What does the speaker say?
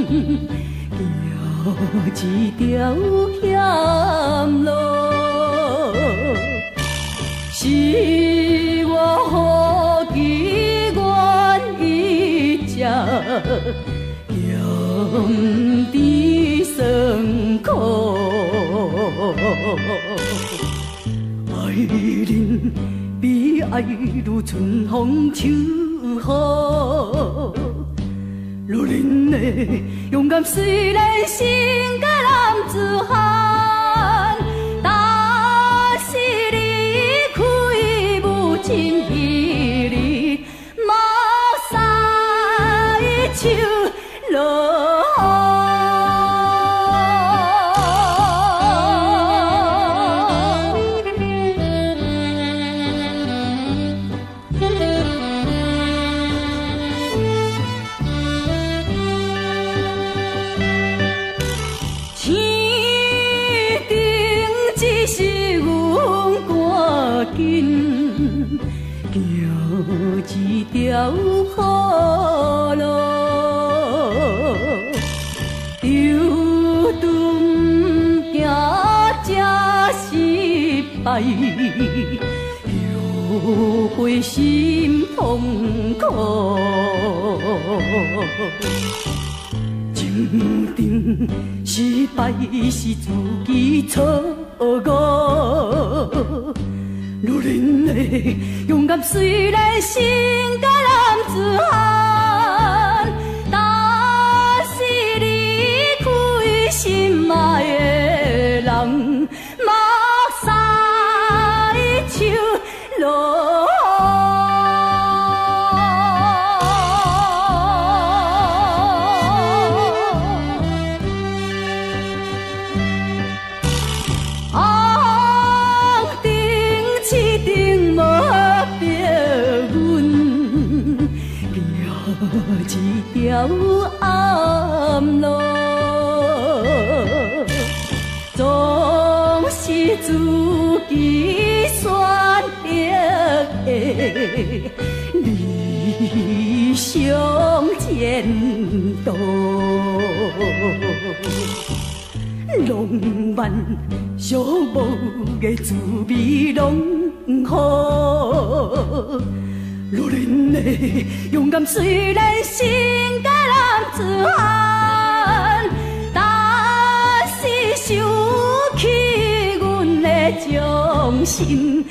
行一条险路，是我何其愿意吃，甘甜酸苦。爱人比爱如春风秋雨。如恁的勇敢，虽然性格男子汉，但是离开母亲一日，目屎手落。一条好路，丢顿行这失败，后悔心痛苦。情定失败是自己错误。如恁的勇敢，虽然性格男子汉，但是离开心爱的人，目屎手落。一条暗路，总是自己选择的理想前途。浪漫寂寞的滋味拢好。如恁的勇敢，虽然性格男子汉，但是受起阮的忠心，